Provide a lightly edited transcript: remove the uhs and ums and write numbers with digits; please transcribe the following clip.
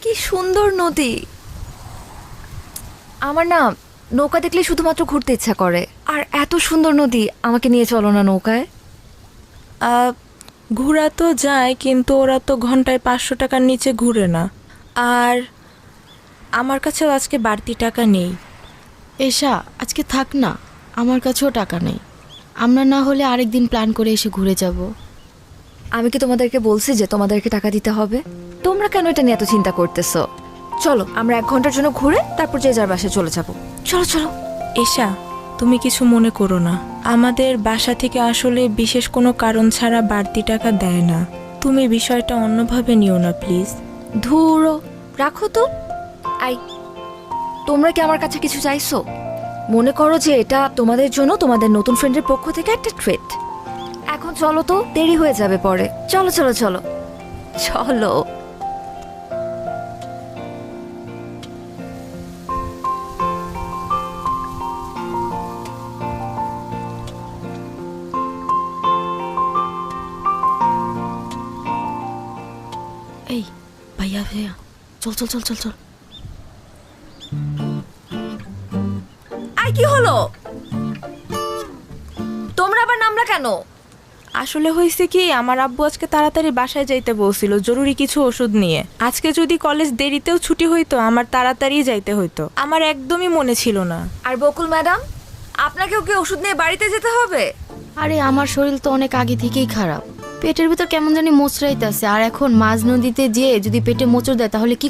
কি সুন্দর নদী। আমার না নৌকা দেখলে শুধুমাত্র ঘুরতে ইচ্ছা করে। আর এত সুন্দর নদী, আমাকে নিয়ে চলো না নৌকায়। ঘোরা তো যায়, কিন্তু ওরা তো ঘন্টায় 500 টাকার নিচে ঘুরে না। আর আমার কাছেও আজকে বাড়তি টাকা নেই। এশা, আজকে থাক না, আমার কাছেও টাকা নেই। আমরা না হলে আরেকদিন প্ল্যান করে এসে ঘুরে যাব। আমি কি তোমাদেরকে বলছি যে তোমাদেরকে টাকা দিতে হবে? তোমরা কেন এটা নিয়ে এত চিন্তা করতেছো? চলো আমরা 1 ঘন্টার জন্য ঘুরে তারপর যে যার বাসায় চলে যাব। চলো চলো। এশা, তুমি কিছু মনে করো না, আমাদের বাসা থেকে আসলে বিশেষ কোনো কারণ ছাড়া বাড়তি টাকা দেয় না। তুমি বিষয়টা অন্যভাবে নিও না প্লিজ। ধুরো, রাখো তো। আই, তোমরা কি আমার কাছে কিছু চাইছো? মনে করো যে এটা তোমাদের জন্য তোমাদের নতুন ফ্রেন্ডের পক্ষ থেকে একটা ট্রিট। এখন চলো তো, দেরি হয়ে যাবে পরে। চলো চলো চলো চলো। এই ভাইয়া ভাইয়া, চল চল চল চল চল। আই, কি হলো? তোমরা আবার নামলা কেন? আসলে হয়েছে কি, আমার আব্বু আজকে তাড়াতাড়ি বাসায় যাইতে বলছিল জরুরি কিছু ওষুধ নিয়ে। আজকে যদি কলেজ দেরিতেও ছুটি হইতো, আমার তাড়াতাড়ি যাইতে হইতো। আমার একদমই মনে ছিল না। আর বকুল ম্যাডাম, আপনাকেও কি ওষুধ নিয়ে বাড়িতে যেতে হবে? আরে আমার শরীর তো অনেক আগে থেকেই খারাপ। পেটের ভিতর কেমন জানি মোচড়াইতেছে, আর এখন মাঝ নদীতে যেয়ে যদি পেটে মোচড় দেয় তাহলে কি